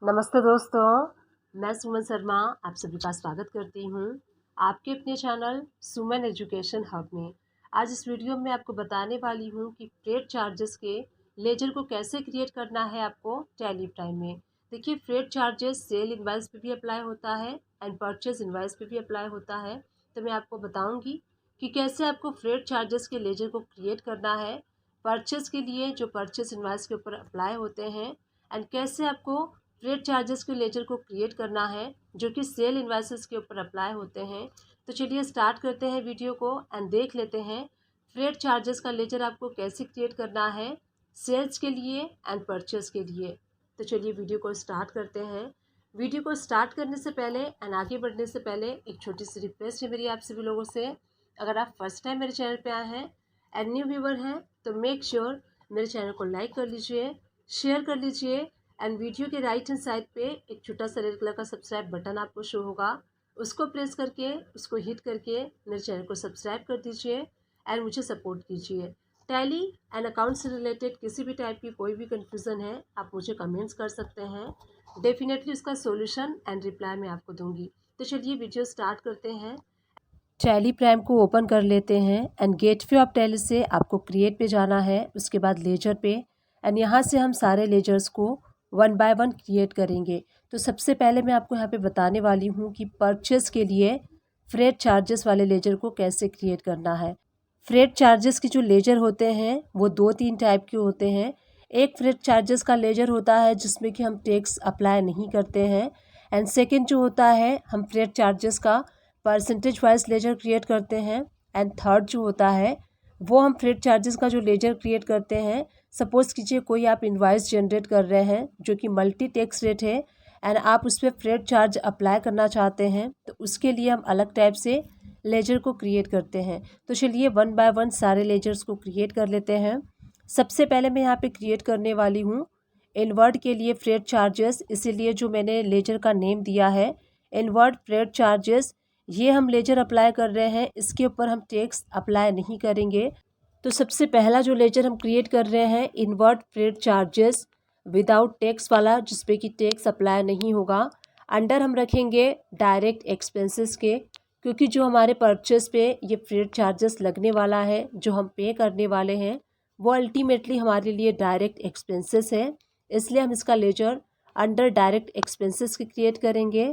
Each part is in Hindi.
नमस्ते दोस्तों, मैं सुमन शर्मा आप सभी का स्वागत करती हूँ आपके अपने चैनल सुमन एजुकेशन हब में। आज इस वीडियो में आपको बताने वाली हूँ कि फ्रेट चार्जेस के लेजर को कैसे क्रिएट करना है आपको टैली प्राइम में। देखिए, फ्रेट चार्जेस सेल इनवाइस पे भी अप्लाई होता है एंड परचेज इनवाइस पे भी अप्लाई होता है। तो मैं आपको बताऊँगी कि कैसे आपको फ्रेट चार्जेस के लेजर को क्रिएट करना है परचेज के लिए, जो परचेज इनवाइस के ऊपर अप्लाई होते हैं, एंड कैसे आपको फ्रेट चार्जेस के लेजर को क्रिएट करना है जो कि सेल इन्वाइसेस के ऊपर अप्लाई होते हैं। तो चलिए स्टार्ट करते हैं वीडियो को एंड देख लेते हैं फ्रेट चार्जेस का लेजर आपको कैसे क्रिएट करना है सेल्स के लिए एंड परचेस के लिए। तो चलिए वीडियो को स्टार्ट करते हैं। वीडियो को स्टार्ट करने से पहले एंड आगे बढ़ने से पहले एक छोटी सी रिक्वेस्ट है मेरी आप सभी लोगों से। अगर आप फर्स्ट टाइम मेरे चैनल पे आए हैं एंड न्यू व्यूवर हैं तो मेक श्योर मेरे चैनल को लाइक कर लीजिए, शेयर कर लीजिए एंड वीडियो के राइट हैंड साइड पे एक छोटा सा रेड कलर का सब्सक्राइब बटन आपको शो होगा, उसको प्रेस करके उसको हिट करके मेरे चैनल को सब्सक्राइब कर दीजिए एंड मुझे सपोर्ट कीजिए। टैली एंड अकाउंट से रिलेटेड किसी भी टाइप की कोई भी कन्फ्यूज़न है आप मुझे कमेंट्स कर सकते हैं, डेफिनेटली उसका सोल्यूशन एंड रिप्लाई मैं आपको दूंगी। तो चलिए वीडियो स्टार्ट करते हैं। टैली प्राइम को ओपन कर लेते हैं एंड गेटवे ऑफ टैली से आपको क्रिएट पे जाना है, उसके बाद लेजर पे एंड यहाँ से हम सारे लेजर्स को वन बाय वन क्रिएट करेंगे। तो सबसे पहले मैं आपको यहाँ पे बताने वाली हूँ कि परचेस के लिए फ्रेट चार्जेस वाले लेजर को कैसे क्रिएट करना है। फ्रेट चार्जेस के जो लेजर होते हैं वो 2-3 टाइप के होते हैं। एक फ्रेट चार्जेस का लेजर होता है जिसमें कि हम टैक्स अप्लाई नहीं करते हैं, एंड सेकेंड जो होता है हम फ्रेट चार्जेस का परसेंटेज वाइज लेजर क्रिएट करते हैं, एंड थर्ड जो होता है वो हम फ्रेट चार्जेस का जो लेजर क्रिएट करते हैं। सपोज़ कीजिए कोई आप इनवाइस जनरेट कर रहे हैं जो कि मल्टी टैक्स रेट है एंड आप उस पर फ्रेट चार्ज अप्लाई करना चाहते हैं, तो उसके लिए हम अलग टाइप से लेजर को क्रिएट करते हैं। तो चलिए वन बाय वन सारे लेजर्स को क्रिएट कर लेते हैं। सबसे पहले मैं यहाँ पे क्रिएट करने वाली हूँ इनवर्ड के लिए फ्रेट चार्जेस, इसीलिए जो मैंने लेजर का नेम दिया है इनवर्ड फ्रेट चार्जेस, ये हम लेजर अप्लाई कर रहे हैं, इसके ऊपर हम टैक्स अप्लाई नहीं करेंगे। तो सबसे पहला जो लेजर हम क्रिएट कर रहे हैं inward freight charges without tax वाला, जिसपे कि टैक्स अप्लाई नहीं होगा। अंडर हम रखेंगे डायरेक्ट एक्सपेंसेस के, क्योंकि जो हमारे परचेस पे ये फ्रेट चार्जेस लगने वाला है, जो हम पे करने वाले हैं, वो अल्टीमेटली हमारे लिए डायरेक्ट एक्सपेंसेस है, इसलिए हम इसका लेजर अंडर डायरेक्ट एक्सपेंसेस के क्रिएट करेंगे।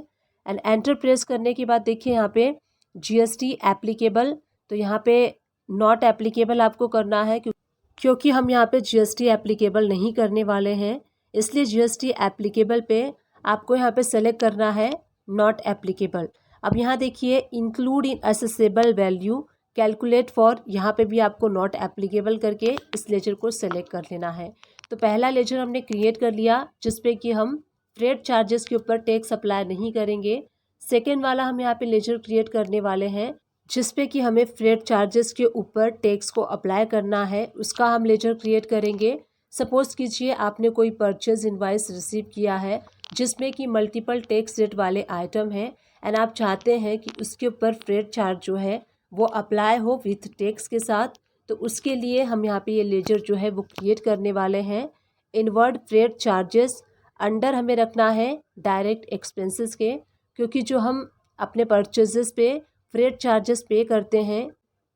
एंड एंटर प्रेस करने के बाद देखिए यहाँ पे जीएसटी एप्लीकेबल, तो यहाँ पे नॉट एप्लीकेबल आपको करना है क्योंकि हम यहाँ पे जीएसटी एप्लीकेबल नहीं करने वाले हैं, इसलिए जीएसटी एप्लीकेबल पे आपको यहाँ पे सेलेक्ट करना है नॉट एप्लीकेबल। अब यहाँ देखिए include in accessible value calculate for, यहाँ पे भी आपको नॉट एप्लीकेबल करके इस लेजर को सेलेक्ट कर लेना है। तो पहला लेजर हमने क्रिएट कर लिया जिसपे कि हम फ्रेट चार्जेस के ऊपर टैक्स अप्लाई नहीं करेंगे। सेकेंड वाला हम यहाँ पे लेजर क्रिएट करने वाले हैं जिसपे कि हमें फ्रेट चार्जेस के ऊपर टैक्स को अप्लाई करना है, उसका हम लेजर क्रिएट करेंगे। सपोज़ कीजिए आपने कोई परचेज इनवाइस रिसीव किया है जिसमें कि मल्टीपल टैक्स रेट वाले आइटम हैं एंड आप चाहते हैं कि उसके ऊपर फ्रेट चार्ज जो है वो अप्लाई हो विथ टैक्स के साथ, तो उसके लिए हम यहाँ पे ये लेजर जो है वो क्रिएट करने वाले हैं इनवर्ड फ्रेट चार्जेस। अंडर हमें रखना है डायरेक्ट एक्सपेंसेस के, क्योंकि जो हम अपने परचेजेस पे फ्रेट चार्जेस पे करते हैं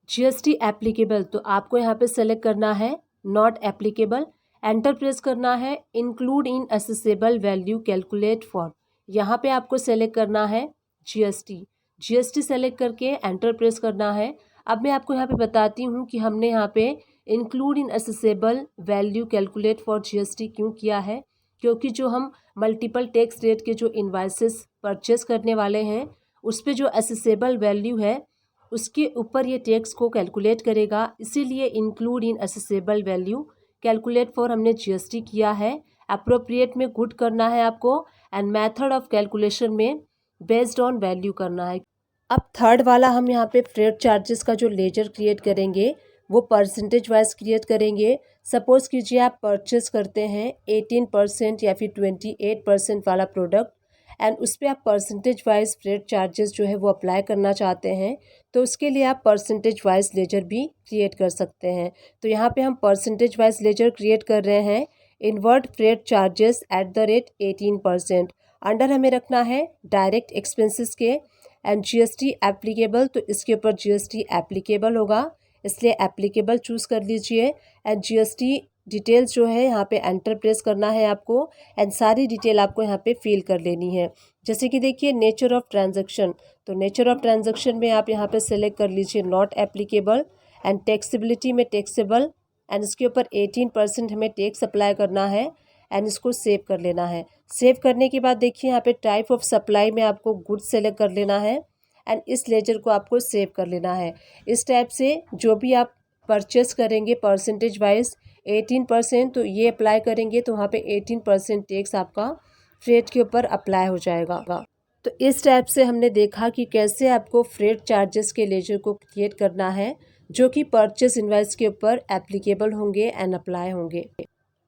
जीएसटी एप्लीकेबल, तो आपको यहाँ पे सेलेक्ट करना है नॉट एप्लीकेबल। एंटर प्रेस करना है include in accessible value calculate for, यहाँ पे आपको सेलेक्ट करना है जीएसटी सेलेक्ट करके एंटर प्रेस करना है। अब मैं आपको यहाँ पे बताती हूँ कि हमने यहाँ पे include in accessible value calculate for GST क्यों किया है, क्योंकि जो हम मल्टीपल टैक्स रेट के जो इन्वाइसेस परचेस करने वाले हैं उस पर जो असेसेबल वैल्यू है उसके ऊपर ये टैक्स को कैलकुलेट करेगा, इसीलिए include in accessible value calculate for हमने जीएसटी किया है। अप्रोप्रिएट में गुड करना है आपको एंड मेथड ऑफ कैलकुलेशन में बेस्ड ऑन वैल्यू करना है। अब थर्ड वाला हम यहाँ पे फ्रेट चार्जेस का जो लेजर क्रिएट करेंगे वो परसेंटेज वाइज क्रिएट करेंगे। सपोज़ कीजिए आप परचेस करते हैं 18% या फिर 28% वाला प्रोडक्ट एंड उस पर आप परसेंटेज वाइज फ्रेट चार्जेस जो है वो अप्लाई करना चाहते हैं, तो उसके लिए आप परसेंटेज वाइज लेजर भी क्रिएट कर सकते हैं। तो यहाँ पे हम परसेंटेज वाइज लेजर क्रिएट कर रहे हैं invert freight charges at the rate 18%। Under हमें रखना है डायरेक्ट एक्सपेंसेस के एंड जीएसटी एप्लीकेबल, तो इसके ऊपर जीएसटी एप्लीकेबल होगा, इसलिए एप्लीकेबल चूज़ कर लीजिए। एंड जीएसटी डिटेल्स जो है यहाँ पे एंटर प्रेस करना है आपको एंड सारी डिटेल आपको यहाँ पे फिल कर लेनी है। जैसे कि देखिए नेचर ऑफ ट्रांजैक्शन, तो नेचर ऑफ ट्रांजैक्शन में आप यहाँ पे सेलेक्ट कर लीजिए नॉट एप्लीकेबल एंड टैक्सेबिलिटी में टैक्सेबल एंड इसके ऊपर 18% हमें टैक्स अप्लाई करना है एंड इसको सेव कर लेना है। सेव करने के बाद देखिए यहाँ पे टाइप ऑफ सप्लाई में आपको गुड्स सेलेक्ट कर लेना है एंड इस लेजर को आपको सेव कर लेना है। इस टाइप से जो भी आप परचेस करेंगे परसेंटेज वाइज 18%, तो ये अप्लाई करेंगे तो वहाँ पे 18% टैक्स आपका फ्रेट के ऊपर अप्लाई हो जाएगा। तो इस टाइप से हमने देखा कि कैसे आपको फ्रेट चार्जेस के लेजर को क्रिएट करना है जो कि परचेस इनवाइस के ऊपर एप्लीकेबल होंगे एंड अप्लाई होंगे।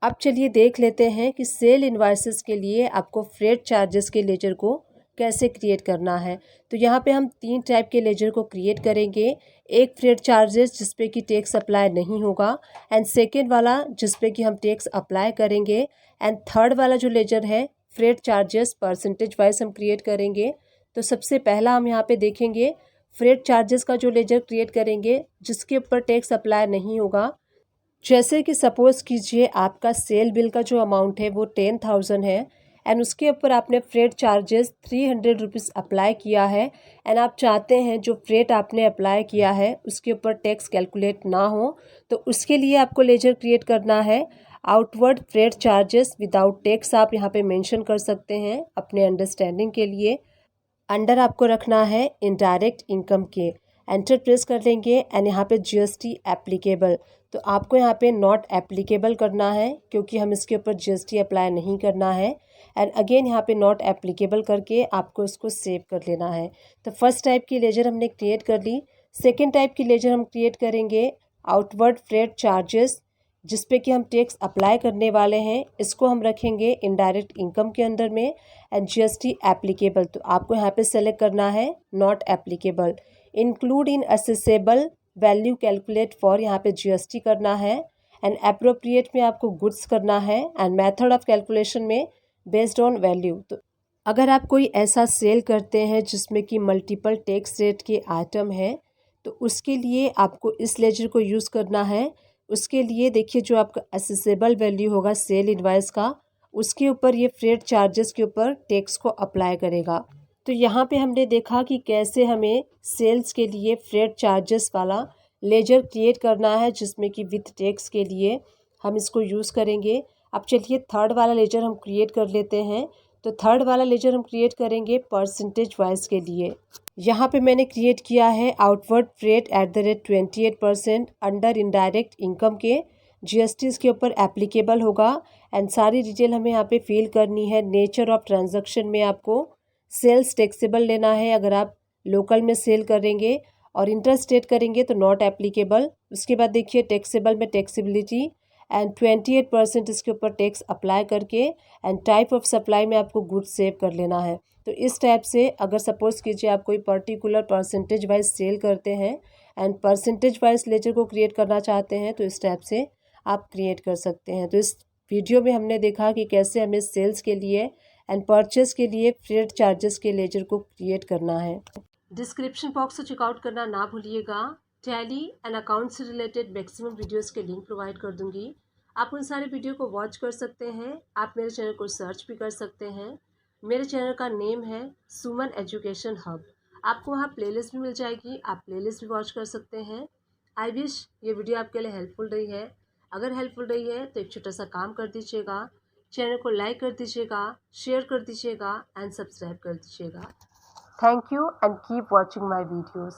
अब चलिए देख लेते हैं कि सेल इनवाइसेस के लिए आपको फ्रेट चार्जेस के लेजर को कैसे क्रिएट करना है। तो यहाँ पे हम 3 टाइप के लेजर को क्रिएट करेंगे। एक फ्रेट चार्जेस जिस पे कि टैक्स अप्लाई नहीं होगा एंड सेकेंड वाला जिस पे कि हम टैक्स अप्लाई करेंगे एंड थर्ड वाला जो लेजर है फ्रेट चार्जेस परसेंटेज वाइज हम क्रिएट करेंगे। तो सबसे पहला हम यहाँ पे देखेंगे फ्रेट चार्जेस का जो लेजर क्रिएट करेंगे जिसके ऊपर टैक्स अप्लाई नहीं होगा। जैसे कि सपोज़ कीजिए आपका सेल बिल का जो अमाउंट है वो 10,000 है एंड उसके ऊपर आपने फ्रेट चार्जेस 300 रुपीज़ अप्लाई किया है एंड आप चाहते हैं जो फ्रेट आपने अप्लाई किया है उसके ऊपर टैक्स कैलकुलेट ना हो, तो उसके लिए आपको लेजर क्रिएट करना है outward freight charges without tax. आप यहाँ पे मेंशन कर सकते हैं अपने अंडरस्टैंडिंग के लिए। अंडर आपको रखना है इनडायरेक्ट इनकम के, एंटर प्रेस कर लेंगे एंड यहाँ पे जीएसटी एप्लीकेबल, तो आपको यहाँ पे नॉट एप्लीकेबल करना है क्योंकि हम इसके ऊपर जीएसटी अप्लाई नहीं करना है एंड अगेन यहाँ पे नॉट एप्लीकेबल करके आपको इसको सेव कर लेना है। तो फर्स्ट टाइप की लेजर हमने क्रिएट कर ली। सेकेंड टाइप की लेजर हम क्रिएट करेंगे आउटवर्ड फ्रेट चार्जेस जिस पे कि हम टैक्स अप्लाई करने वाले हैं, इसको हम रखेंगे इनडायरेक्ट इनकम के अंदर में एंड जीएसटी एप्लीकेबल, तो आपको यहाँ पे सेलेक्ट करना है not applicable. Include in accessible value calculate for, यहाँ पे जीएसटी करना है एंड अप्रोप्रिएट में आपको गुड्स करना है एंड मेथड ऑफ कैलकुलेशन में बेस्ड ऑन वैल्यू। तो अगर आप कोई ऐसा सेल करते हैं जिसमें कि मल्टीपल टैक्स रेट के आइटम है तो उसके लिए आपको इस लेजर को यूज़ करना है। उसके लिए देखिए जो आपका असेसेबल वैल्यू होगा सेल इनवाइस का उसके ऊपर ये फ्रेट चार्जेस के ऊपर टैक्स को अप्लाई करेगा। तो यहाँ पे हमने देखा कि कैसे हमें सेल्स के लिए फ्रेट चार्जेस वाला लेजर क्रिएट करना है जिसमें कि विथ टैक्स के लिए हम इसको यूज़ करेंगे। अब चलिए थर्ड वाला लेजर हम क्रिएट कर लेते हैं। तो थर्ड वाला लेजर हम क्रिएट करेंगे परसेंटेज वाइज के लिए। यहाँ पे मैंने क्रिएट किया है outward freight eight the rate 28% under indirect income के, जीएसटी इसके ऊपर एप्लीकेबल होगा एंड सारी डिटेल हमें यहाँ पे फिल करनी है। नेचर ऑफ ट्रांजैक्शन में आपको सेल्स टैक्सेबल लेना है अगर आप लोकल में सेल करेंगे और इंटरस्टेट करेंगे तो नॉट एप्लीकेबल। उसके बाद देखिए टैक्सेबल में टैक्सेबिलिटी एंड 28% इसके ऊपर टैक्स अप्लाई करके एंड टाइप ऑफ सप्लाई में आपको गुड्स सेव कर लेना है। तो इस टाइप से अगर सपोज़ कीजिए आप कोई पर्टिकुलर परसेंटेज वाइज सेल करते हैं एंड परसेंटेज वाइज लेजर को क्रिएट करना चाहते हैं तो इस टाइप से आप क्रिएट कर सकते हैं। तो इस वीडियो में हमने देखा कि कैसे हमें सेल्स के लिए एंड परचेस के लिए फ्रेट चार्जेस के लेजर को क्रिएट करना है। डिस्क्रिप्शन बॉक्स से चेकआउट करना ना भूलिएगा। टैली एंड अकाउंट से रिलेटेड मैक्सिमम वीडियोस के लिंक प्रोवाइड कर दूंगी, आप उन सारे वीडियो को वॉच कर सकते हैं। आप मेरे चैनल को सर्च भी कर सकते हैं। मेरे चैनल का नेम है सुमन एजुकेशन हब। आपको वहाँ प्लेलिस्ट भी मिल जाएगी, आप प्लेलिस्ट भी वॉच कर सकते हैं। आई विश ये वीडियो आपके लिए हेल्पफुल रही है। अगर हेल्पफुल रही है तो एक छोटा सा काम कर दीजिएगा, चैनल को लाइक कर दीजिएगा, शेयर कर दीजिएगा एंड सब्सक्राइब कर दीजिएगा। Thank you and keep watching my videos.